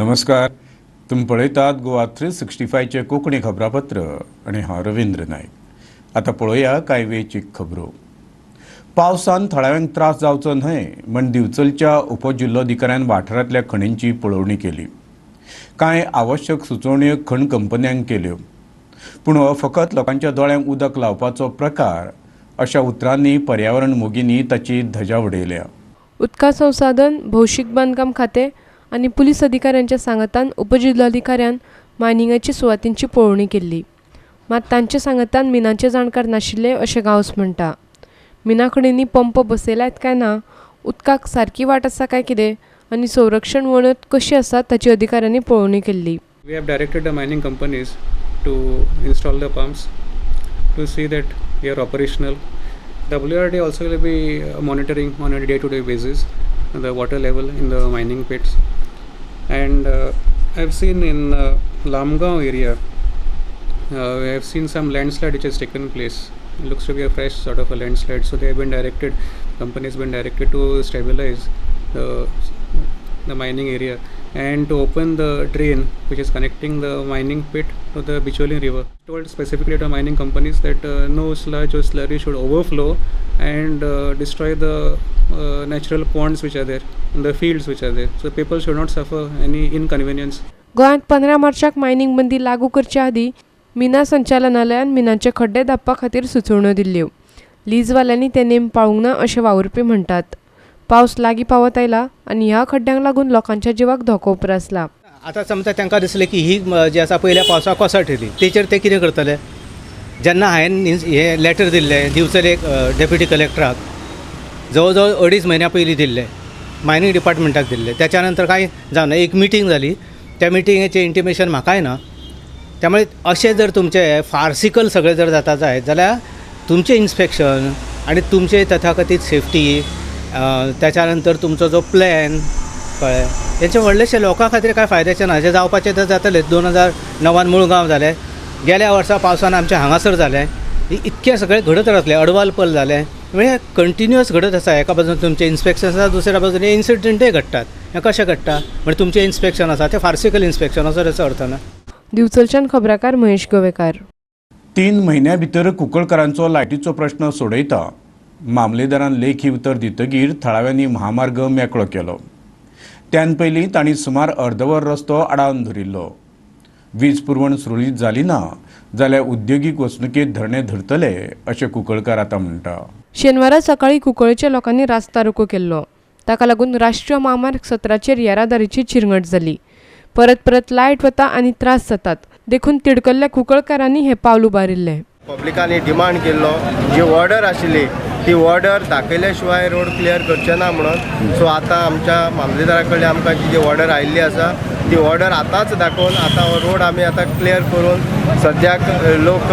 नमस्कार. तुम्ही पळयतात गोवा 365चे कोंकणी खबरापत्र आणि हांव रवींद्र नायक. आता पळोवया कांय वेळची खबरो. पावसान थळाव्यांक त्रास जावचो न्हय म्हण दिवचलच्या उपजिल्लोधिकाऱ्यान वाठारांतल्या खणींची पळोवणी केली. कांय आवश्यक सुचोवण्यो खण कंपन्यांक केल्यो, पूण हो फकत लोकांच्या दोळ्यांक उदक लावपाचो प्रकार अशा उतरांनी पर्यावरण मोगींनी ताची धजा उडयल्या. उदका संसाधन, भौशीक बांदकाम खाते आनी पुलीस अधिकाऱ्यांच्या सांगतान उपजिल्लोधिकाऱ्यान मायनिंगाची सुवातींची पळोवणी केल्ली. मात तांचे सांगतान मिनांचे जाणकार नाशिल्ले अशें गांवस म्हणटा. मिना खणींनी पंप बसयल्यात काय ना, उदकाक सारकी वाट आसा काय कितें आनी संरक्षण वणत कशी आसा ताची अधिकाऱ्यांनी पळोवणी केल्ली. We have directed the mining companies to install the pumps to see that they are operational. WRD also will be monitoring on a day-to-day basis the water level in the mining pits. And I've seen in Lamgaon area, we have seen some landslide which has taken place. It looks to be a fresh sort of a landslide. So they have been directed, companies been directed to stabilize the mining area and to open the drain which is connecting the mining pit to the Bicholim river. Told specifically to mining companies that no sludge or slurry should overflow and destroy the natural ponds which are there and the fields which are there. So people should not suffer any inconvenience. गोंयांत 15 मार्चाक mining बंदी लागू करचे आदी मिना संचालनालयान मिनांचे खड्डे धांपपा खातीर सुचोवण्यो दिल्ल्यो. लीजवाल्यांनी ते नेम पाळूंक ना अशें वावुरपी म्हणटात. पावस लागीं पावत आयला आनी ह्या खड्ड्यांक लागून लोकांच्या जिवाक धोको उप्रासला. आतां समजा तांकां दिसलें की ही जी आसा पयल्या पावसाक कोसळटली, तेचेर ते कितें करतले. जेन्ना हांवें हे लेटर दिल्लें दिवचले डेप्युटी कलेक्टराक जवळ जवळ 2.5 म्हयन्या पयलीं दिल्लें, मायनिंग डिपार्टमेंटाक दिल्लें. त्याच्या नंतर कांय जावना. एक मिटींग जाली, त्या मिटिंगेचें इंटिमेशन म्हाकाय ना. त्यामुळे अशें जर तुमचें फार्सिकल सगळें जर जाता जायत जाल्यार तुमचें इन्स्पेक्शन आनी तुमचे तथाकथीत सेफ्टी, त्याच्या नंतर तुमचो जो प्लॅन कळ्ळें, हेचे व्हडलेशे लोकां खातीर कांय फायद्याचें ना. जे जावपाचें तर जातलें. 2009 मुळगांव जालें, गेल्या वर्सा पावसान आमचे हांगासर जालें. इतकें सगळें घडत रावतलें. अडवालपल जालें. म्हणजे कंटिन्युअस घडत आसा. एका बाजून तुमचें इन्स्पेक्शन आसा, दुसऱ्या बाजून इन्सिडंटय घडटात. हें कशें घडटा म्हणजे तुमचें इन्स्पेक्शन आसा तें फार्सिकल इन्स्पेक्शन असो ताचो अर्थ ना. दिवचलच्यान खबराकार महेश गोवेकार. 3 म्हयन्या भितर कुंकळकारांचो लायटीचो प्रश्न सोडयता मामलेदारान लेखी उतर दितकीर थळाव्यांनी महामार्ग मेकळो केलो. त्यान पयलीं तांणी सुमार अर्दवर रस्तो आडावन धरिल्लो. वीज पुरवण सुरळीत जाली ना जाल्यार उद्योगीक वचणुकेत धरणे धरतले अशें कुंकळकार आतां म्हणटा. शेनवारा सकाळीं कुंकळच्या लोकांनी रास्ता रोको केल्लो. ताका लागून राष्ट्रीय महामार्ग 17चेर येरादारीची चिरंगट जाली. परत परत लायट वता आनी त्रास जातात देखून तिडकल्ल्या कुंकळकारांनी हे पावल उबारिल्लें. पब्लिकांनी डिमांड केल्लो जी ऑर्डर आशिल्ली ती ऑर्डर दाखयल्या शिवाय रोड क्लियर करचे ना म्हणून. सो आतां आमच्या मामलेदारा कडल्यान आमकां जी ऑर्डर आयिल्ली आसा ती ऑर्डर आतांच दाखोवन आतां हो रोड आमी आतां क्लियर करून सद्याक लोक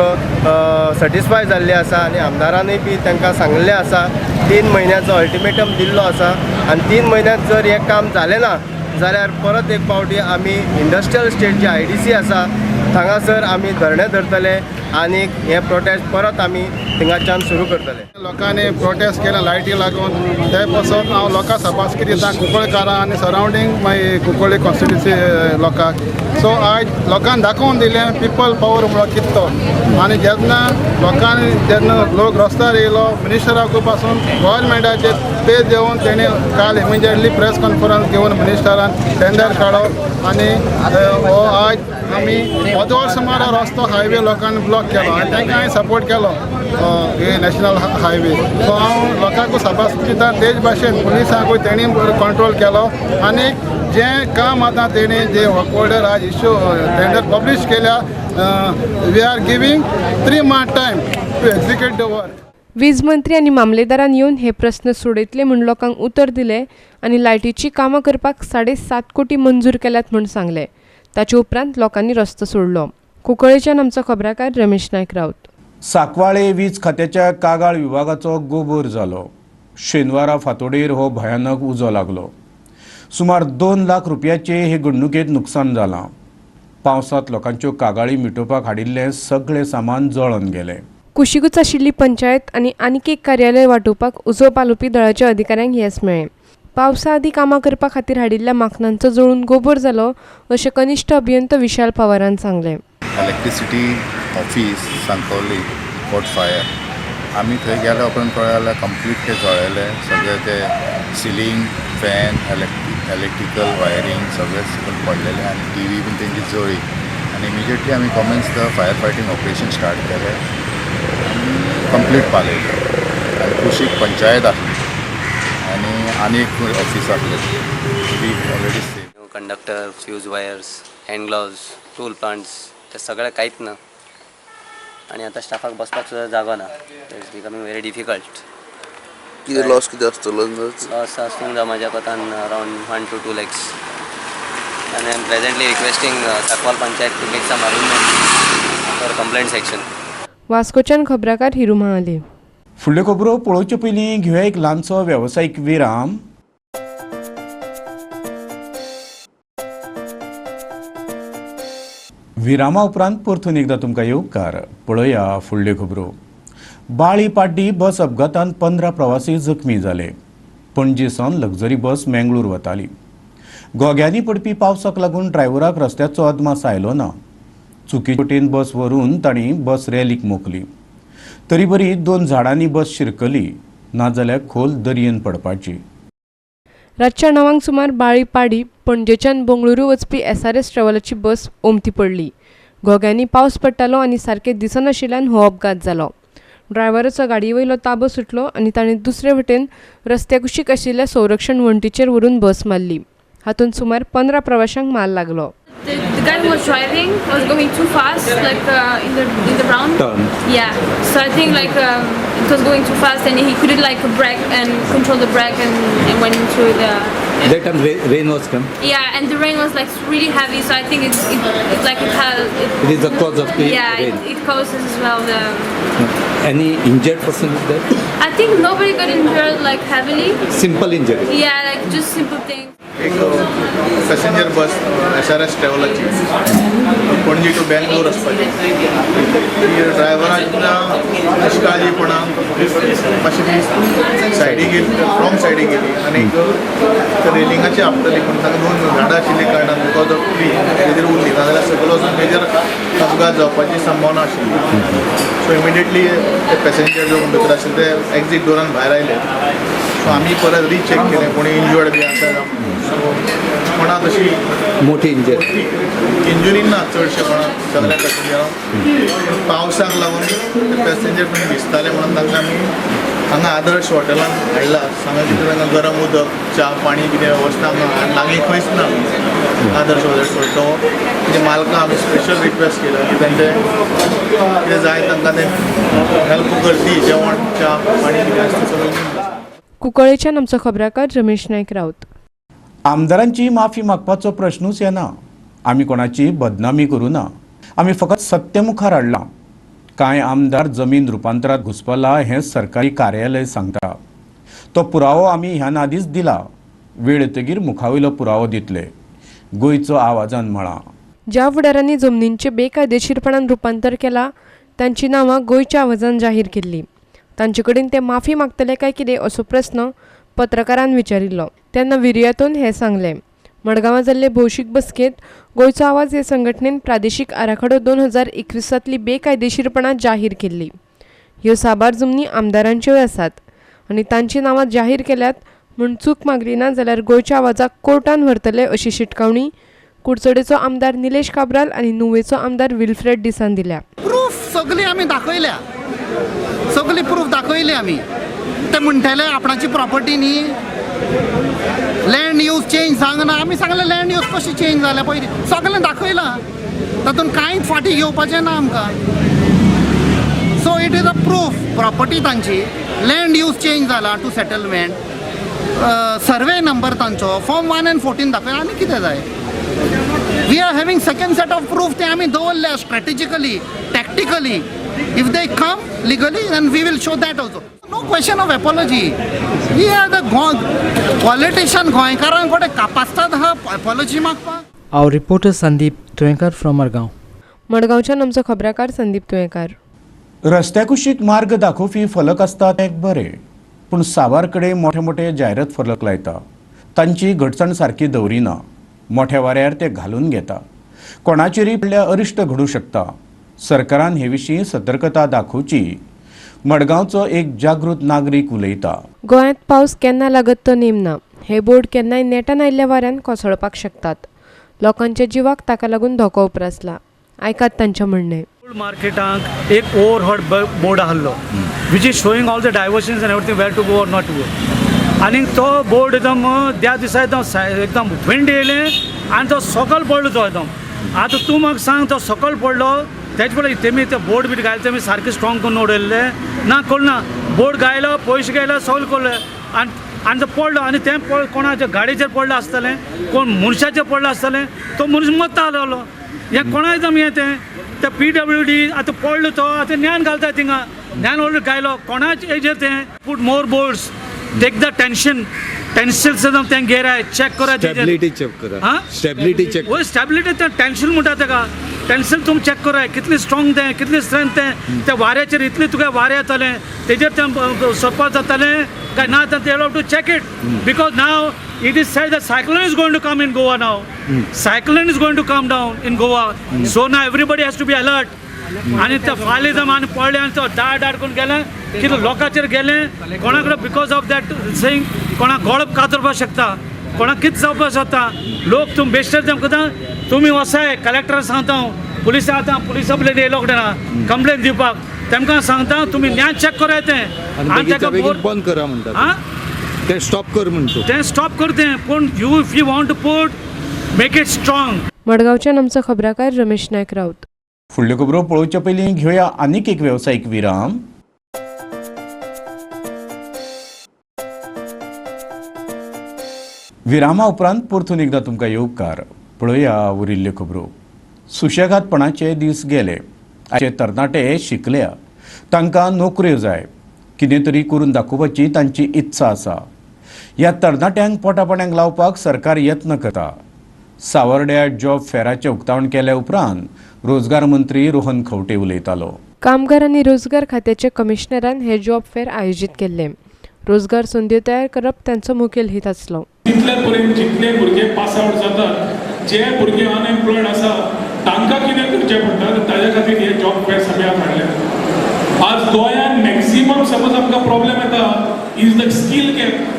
सॅटिस्फाय जाल्ले आसा आनी आमदारानूय बी तांकां सांगलें आसा 3 म्हयन्याचो अल्टिमेटम दिल्लो आसा. आनी 3 म्हयन्यांत जर हें काम जालें ना जाल्यार परत एक फावटी आमी इंडस्ट्रियल स्टेट जी IDC आसा हांगासर आमी धरणे धरतले आनी हे प्रोटेस्ट परत आमी थिंगाच्यान सुरू करतले. लोकांनी प्रोटेस्ट केला लायटी लागून. ते पासून हांव लोकां सपास कितें दिता कुंकळकारां आनी सरावंडींग मागीर कुंकळ्ळी कॉन्स्टिट्युन्सी लोकांक. सो आयज लोकांनी दाखोवन दिलें पीपल पावर म्हणून कितें तो. आनी जेन्ना लोक रस्त्यार येयलो मिनिस्टराकू पासून गोवोरमेंटाचे पे देवन तेणी काल इमिजिएटली प्रेस कॉन्फरन्स घेवन मिनिस्टरान टेंडर काडलो आनी हो आयज आमी अर्दवर सुमार रस्तो हायवे लोकांनी ब्लॉक केलो आनी तांकां हांवें सपोर्ट केलो हे नॅशनल हायवे. सो हांव लोकांकूय सपास दिता तेच भाशेन पुलिसांकूय तेणी कंट्रोल केलो आनी जें काम आतां तेणी जे ऑर्डर आज इश्यू टेंडर पब्लीश केल्या we are giving 3 months time to execute the work. वीज मंत्री आनी मामलेदारान येवन हे प्रस्न सोडयतले म्हूण लोकांक उतर दिलें आनी लायटीची कामां करपाक 7.5 कोटी मंजूर केल्यात म्हूण सांगलें. ताचे उपरांत लोकांनी रस्तो सोडलो. कुंकळ्ळेच्यान आमचो खबराकार रमेश नायक रावत. सांकवाळे वीज खात्याच्या कागाळ विभागाचो गोबोर जालो. शेनवारा फांतोडेर हो भयानक उजो लागलो. सुमार 2 लाख रुपयाचे हे घडणुकेंत नुकसाण जालां. पावसांत लोकांच्यो कागाळी मिटोवपाक हाडिल्लें सगळें सामान जळोन गेलें. कुशीकूच आशिल्ली पंचायत आनी आनीक एक कार्यालय वांटोवपाक उजो पालोवपी दळाच्या अधिकाऱ्यांक येस मेळ्ळें. पावसा आदी कामां करपा खातीर हाडिल्ल्या माखनांचो जळून गोबर जालो अशें कनिश्ठ अभियंत विशाल पवारान सांगलें. इलेक्ट्रिसिटी ऑफिस सांकवली कॉट फायर आमी थंय गेल्या उपरांत कळ्ळें जाल्यार कंप्लीट ते जळयले सगळे ते सिलींग फॅन इलेक्ट्रिकल वायरींग सगळे सकयल पडलेले आनी टी व्ही बीन तेंची जळी आनी इमिजिएटली आमी common the fire fighting operation start केलें आनी कंप्लीट पालयलें आनी कुशीक पंचायत आसली आनी एक ऑफिस आसलें we already save conductor fuse wires hand gloves tool plants ते सगळें कांयच ना आनी आतां स्टाफाक बसपाक सुद्दां जागो ना. It's becoming very difficult. कितें लॉस कितें आसतलो लॉस आसूंक जाय म्हाज्या कोतान अरावंड 1 to 2 lakhs. आनी I am presently requesting Sancoale panchayat to make some arrangement for complaint section. वास्कोच्यान खबराकार हिरू महाले. फुडल्यो खबरो पळोवचे पयलीं घेवया एक ल्हानसो वेवसायीक विराम. विरामा उपरांत परतून एकदां तुमकां येवकार. पळोवया फुडल्यो खबरो. बाळी पाड्डी बस अपघातांत 15 प्रवासी जखमी जाले. पणजेसावन लक्झरी बस मेंगळूर वताली. गोग्यांनी पडपी पावसाक लागून ड्रायव्हराक रस्त्याचो अदमास आयलो ना. चुकीचे वटेन बस व्हरून तांणी बस रॅलीक मोखली. तरी बरी 2 झाडांनी बस शिरकली नाजाल्यार खोल दर्येन पडपाची. रातच्या 9 सुमार बाळी पाडी पणजेच्यान बंगळुरू वचपी SRS ट्रॅव्हलाची बस ओमती पडली. गोग्यांनी पावस पडटालो आनी सारके दिसनाशिल्ल्यान हो अपघात जालो. ड्रायव्हराचो गाडये वयलो ताबो सुटलो आनी ताणें दुसरे वटेन रस्त्या कुशीक आशिल्ल्या संरक्षण वण्टीचेर व्हरून बस मारली. हातूंत सुमार 15 प्रवाशांक मार लागलो. The guy who was driving was going too fast, like in the brown turn. Yeah, so I think like it was going too fast, and he couldn't like brake and control the brake, and went into the. That time rain was come. Yeah, and the rain was like really heavy, so I think it's like it is the cause of the rain. It causes as well the. Any injured person is there? I think nobody got injured like heavily. Simple injury. Yeah, like just simple things. एक passenger bus SRS ट्रॅव्हलाची Panaji to Bangalore वचपाची. ड्रायव्हराच्या निश्काळजीपणान मातशी ती सायडीक गेली, wrong सायडीक गेली आनी रेलिंगाची आपटली पूण ताका 2 झाडां आशिल्ल्या कारणान बिकॉज ऑफ ट्री तेजेर उरली नाजाल्यार सकयल वचून मेजर अपघात जावपाची संभावना आशिल्ली. सो इमिडिएटली ते पॅसेंजर जो कंडक्टर आशिल्ले ते एक्झीट डोरान भायर आयले. सो आमी परत रिचेक केलें कोणी इंजर्ड बी आसा सो कोणा तशी मोठी इंजरी इंजुरी ना चडशे कोणाक सगळ्या पॅसेंजरांक. पावसाक लागून पॅसेंजर तुमी दिसताले म्हणून तांकां आमी हांगा आदर्श हॉटेलान हाडला. हांगा कितें तांकां गरम उदक च्या पाणी कितें वेवस्था हांगा लागीं खंयच ना. आदर्श हॉटेल तो म्हणजे मालकां आमी स्पेशल रिक्वेस्ट केला की तेंचें कितें जाय तांकां ते हेल्प करची. जेवण च्या पाणी कितें आसता सगळें. कुंकळ्ळेच्यान आमचो खबराकार रमेश नायक रावत. आमदारांची माफी मागपाचो प्रश्नूच येना. आमी कोणाची बदनामी करूं ना. आमी फकत सत्य मुखार हाडलां. कांय आमदार जमीन रुपांतरांत घुसपला हें सरकारी कार्यालय सांगता. तो पुरावो आमी ह्या आदींच दिला. वेळ येतकीर मुखावयलो पुरावो दितले. गोंयचो आवाजान म्हळां. ज्या फुडाऱ्यांनी जमनींचें बेकायदेशीरपणान रुपांतर केलां तांची नांवां गोंयच्या आवाजान जाहीर केल्लीं. तांचे कडेन ते माफी मागतले काय कितें असो प्रस्न पत्रकारान विचारिल्लो तेन्ना विर्यातून हें सांगलें. मडगांवां जाल्ले भौशीक बसकेंत गोंयचो आवाज हे संघटनेन प्रादेशीक आराखडो 2021 बेकायदेशीरपणां जाहीर केल्ली. ह्यो साबार जमनी आमदारांच्योय आसात आनी तांची नांवां जाहीर केल्यात म्हूण चूक मागली ना जाल्यार गोंयच्या आवाजाक कोर्टान व्हरतले अशी शिटकावणी कुडचडेचो आमदार निलेश काब्राल आनी नुवेचो आमदार विल्फ्रेड डिसान दिल्या. प्रूफ सगळी आमी दाखयल्या, सगळी प्रूफ दाखयली आमी. ते म्हणटाले आपणाची प्रॉपर्टी न्ही, लँड यूज चेंज सांगना. आमी सांगलें लँड यूज कशी चेंज जाल्या पयलीं सगळें दाखयलां. तातूंत कांयच फाटी घेवपाचें ना आमकां. So it is a proof property तांची, लँड यूज चेंज जाला टू सेटलमेंट, सर्वे नंबर तांचो, फॉर्म 1 and 14 दाखयला. आनी कितें जाय? We are having second set of proof. ते आमी दवरल्या strategically, tactically. If they come legally, then we will show that also. No question of apology. We are the politician गोंयकारां कडेन कापासतात हा apology मागपाक. Our reporter Sandeep Tuenkar from Margaon. मडगांवच्यान आमचो खबराकार संदीप तुयेंकार. रस्त्या कुशीक मार्ग दाखोवपी फलक आसता तें बरें, पूण सावार कडेन मोठे मोठे जायरात फलक लायता तांची घटसण सारकी दवरिना, मोठ्या वाऱ्यार ते घालून घेता. कोणाचेरय पडल्या अरिश्ट घडूं शकता. सरकारान हे विशीं सतर्कता दाखोवची, मडगांवचो एक जागृत नागरीक उलयता. गोंयांत पावस केन्ना लागत तो नेम ना. हे बोर्ड केन्नाय नेटान आयिल्ल्या वाऱ्यान कोसळपाक शकतात. लोकांच्या जिवाक ताका लागून धोको उप्रासला. आयकात तांचें म्हणणें. मार्केटाक एक ओवरहॉट बोर्ड आहलो which is showing all the diversions and everything where to go or not to go. आनी तो बोर्ड एकदम त्या दिसा एकदम विंड येयलें आनी तो सकयल पडलो. तो एकदम आतां तूं म्हाका सांग, तो सकयल पडलो तेजे पळय तेमी ते बोर्ड बीट घायले तेमी सारके स्ट्रॉंग करून उडयल्ले ना, कोणना बोर्ड घायलो, पयशे घायलो, सगळें कोरलें आनी तो पडलो. आनी तें कोणाच्या गाडयेचेर पडलें आसतलें, कोण मनशाचेर पडलें आसतलें, तो मनीस मरता आसलो. हें कोणा एकदम हें ते PWD आतां पडलो तो आतां ज्ञान घालता थिंगा, ज्ञान ऑलरेडी घायलो कोणाच्या हेजेर तें put more boards take the tensiles तें घेराय चॅक करा, स्टेबिलिटी चेक करा. Stability check. वय स्टेबिलिटी तें टेन्शन म्हणटा तेका. टेन्सिल तुमी चॅक कराय कितली स्ट्रॉंग तें, कितली स्ट्रेंथ तें वाऱ्याचेर इतलें तुका वारें येतलें तेजेर तें सोदपाक जातलें काय ना. तें have to check it because now it is said that cyclone is going to come in Goa now. Cyclone is going to come down in Goa. So now everybody has to be alert. आणि ते फाल्यां जर आनी पडले आनी तो दाड करून गेले कितें लोकांचेर गेले कोणा कडेन बिकॉज ऑफ दॅट सेईंग कोणाक गळप कातरपाक शकता, कोणाक कितें जावपाक शकता. लोक तुमी बेश्टेर तें करता, तुमी वसाय कलेक्टराक सांगता, पुलीस आतां पुलीस आपल्यान येयलो कडेन कंप्लेन दिवपाक, तेमकां सांगता तुमी न्याय चॅक कराय तें आनी तेका बंद करा म्हणटा. ते स्टॉप कर म्हणतो. तें स्टॉप करतें पूण you if you want to put make it strong. मडगांवच्यान आमचो खबराकार रमेश नायक रावत. फुडल्यो खबरो पळोवचे पयलीं घेवया आनीक एक वेवसायीक विराम. विरामा उपरांत परतून एकदां तुमकां येवकार. पळोवया उरिल्ल्यो खबरो. सुशेगादपणाचे दीस गेले. आयचे तरणाटे शिकल्या, तांकां नोकऱ्यो जाय, कितें तरी करून दाखोवपाची तांची इत्सा आसा. ह्या तरणाट्यांक पोटापाण्याक लावपाक सरकार यत्न करता. सावर्ड्या जॉब फेराचें उक्तावण केल्या उपरांत रोजगार मंत्री रोहन खंवटे उलयतालो. कामगार आनी रोजगार खात्याचे कमिशनरान हे जॉब फेर आयोजीत केल्ले. रोजगार संद्यो तयार करप तांचो मुखेल हेत आसलो. तितले पर्यंत जितले भुरगे पास आउट जातात, जे भुरगे अनएम्प्लॉयड आसा तांकां कितें करचें पडटा ताजे खातीर हे जॉब फेर सगळ्यांक हाडले. आज गोंयांत मॅक्सिमम सपोज आमकां प्रॉब्लेम येता is the skill gap.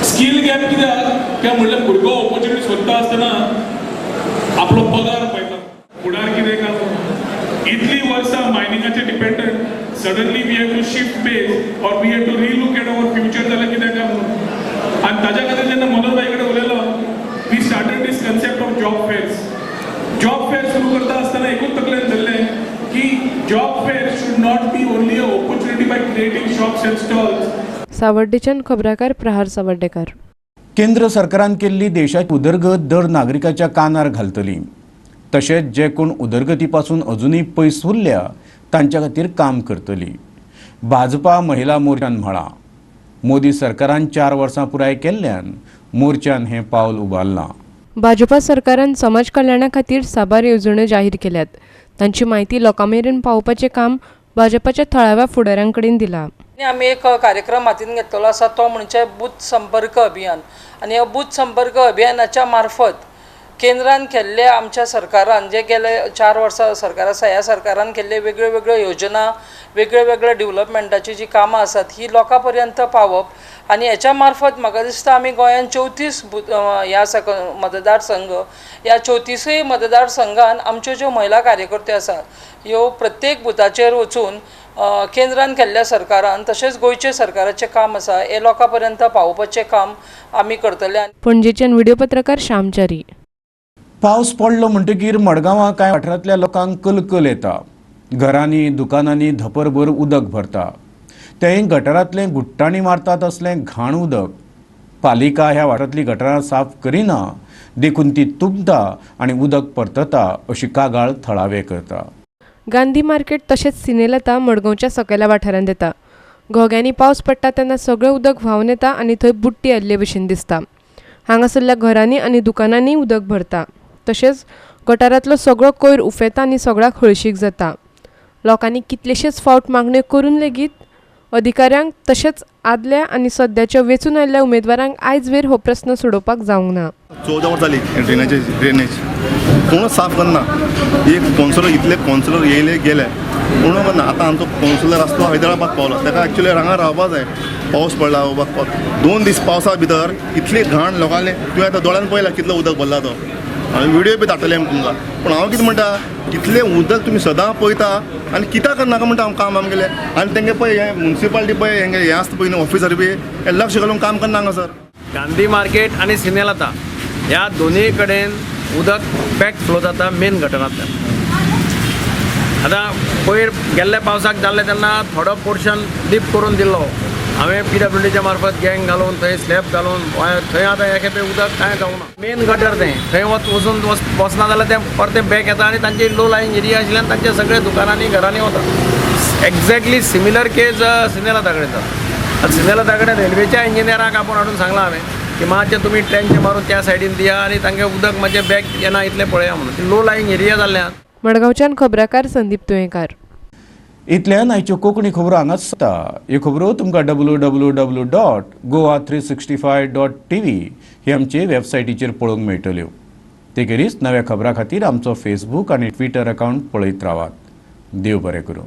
Skill gap कित्याक काय म्हणल्यार भुरगो ऑपॉर्च्युनिटी सोदता आसतना आपलो पगार पळयता, फुडार कितें काम इतली वर्सां मायनिंगाचेर dependent, suddenly we have to shift base or we have to relook at our future जाल्यार कितें काम. आनी ताज्या खातीर जेन्ना मनोज भाई कडेन उलयलो we started this concept of job fairs. Job fair सुरू करता आसतना एकूच तकलेन धरलें की job fair should not be only a opportunity by creating shops and stalls. सावर्डेच्यान खबराकार प्रहार सावर्डेकार. केंद्र सरकारान केल्ली देशाची उदरगत दर नागरिकाच्या कानार घालतली. तशेंच जे कोण उदरगती पासून अजूनय पयस उरल्या तांच्या खातीर काम करतली. भाजपा महिला मोर्चान म्हळां. मोदी सरकारान 4 वर्सां पुराय केल्ल्यान मोर्चान हें पावल उबारलां. भाजपा सरकारान समाज कल्याणा खातीर साबार येवजण्यो जाहीर केल्यात. तांची म्हायती लोकां मेरेन पावोवपाचें काम भाजपाच्या थळाव्या फुडाऱ्यां कडेन दिलां. आमी एक कार्यक्रम हातीन घेतलेलो आसा तो म्हणजे बूथ संपर्क अभियान. आनी ह्या बूथ संपर्क अभियानाच्या मार्फत केंद्रान केल्ले आमच्या सरकारान जे गेले 4 वर्सां सरकार आसा ह्या सरकारान केल्ले वेगळ्यो वेगळ्यो योजना, वेगळ्यो वेगळ्यो डेव्हलपमेंटाची जी कामां आसात ही लोकां पर्यंत पावप आनी हेच्या मार्फत म्हाका दिसता आमी गोंयान 34 ह्या मतदारसंघ, ह्या 34 मतदारसंघान आमच्यो ज्यो महिला कार्यकर्त्यो आसात ह्यो प्रत्येक बुथाचेर वचून केंद्रान केल्ल्या सरकारान तशेंच गोंयचे सरकाराचें काम आसा हे लोकां पर्यंत पावोवपाचें काम आमी करतले. पणजेच्यान व्हिडिओ पत्रकार श्यामचारी. पावस पडलो म्हणटकीर मडगांवां कांय वाठारांतल्या लोकांक कलकल येता. घरांनी दुकानांनी धपरभर उदक भरता. तें गटारांतलें गुट्टाणी मारता तसलें घाण उदक. पालिका ह्या वाठारांतलीं गटारां साफ करिना देखून ती तुंबता आनी उदक परतता अशी कागाळ थळावे करता. गांधी मार्केट तशेंच सिनेलता मडगांवच्या सकयल्या वाठारांत येता. घोग्यांनी पावस पडटा तेन्ना सगळें उदक व्हांवन येता आनी थंय बुट्टी आयिल्ले भशेन दिसता. हांगासरल्या घरांनी आनी दुकानांनी उदक भरता. तशेंच गटारांतलो सगळो कोयर उफेता आनी सगळ्याक हळशीक जाता. लोकांनी कितलेशेच फावट मागण्यो करून लेगीत अधिकाऱ्यांक तशेंच आदल्या आनी सद्याच्या वेंचून आयिल्ल्या उमेदवारांक आयज वेर हो प्रस्न सोडोवपाक जावंक ना. 14 वर्सां जाली ड्रेनेज कोणूच साफ करना. एक कावन्सिलर इतले कावन्सिलर येयले गेले कोण करना. आतां आमचो कावन्सिलर आसतो हैदराबाद पावलो, ताका एक्चुअली हांगा रावपाक जाय. पावस पडला 2 दीस पावसा भितर इतली घाण लोकांनी तुवें आतां दोळ्यान पळयला कितलो उदक भरला तो. हांवें व्हिडियो बी धाडटले तुमकां. पूण हांव कितें म्हणटा, इतलें उदक तुमी सदां पळयता आनी कित्याक करनाका म्हणटा हांव काम आमगेलें. आनी तेंगे पळय हें म्युन्सिपालिटी पळय हें आसता पळय न्हू ऑफिसर बी हें लक्ष घालून काम करना हांगा सर. गांधी मार्केट आणि सिनेलाता ह्या दोन्ही कडेन उदक पॅक फ्लो जाता मेन गटरांतल्यान. आतां पयर गेल्ल्या पावसाक जाल्ले तेन्ना थोडो पोर्शन डीप करून दिल्लो. हांवें PWDच्या मार्फत गँग घालून थंय स्लॅब घालून थंय आतां हे खेपे उदक कांय जावना. मेन गटर तें थंय वचून वचना जाल्यार तें परतें बॅक येता आनी तांची लो लायन एरिया आशिल्ल्यान तांचे सगळे दुकानांनी घरांनी वता. एक्झॅक्टली सिमिलर केस सिनेलाता कडेन जाता. सिनेलाता कडेन रेल्वेच्या इंजिनियराक आपूण हाडून सांगलां हांवें की मातशें तुमी ट्रेंच मारून त्या सायडीन दिया आनी तांगे उदक मातशें बॅक येना इतलें पळया म्हणून. लो लायन एरिया जाल्ल्यान. मडगांवच्यान खबराकार संदीप तुयेंकार. इतल्यान आयच्यो कोंकणी खबरो हांगाच जाता. ह्यो खबरो तुमकां www.goa365.tv हे आमचे वेबसायटीचेर पळोवंक मेळटल्यो. तेखेरीच नव्या खबरां खातीर आमचो फेसबूक आनी ट्विटर अकावंट पळयत रावात. देव बरें करूं.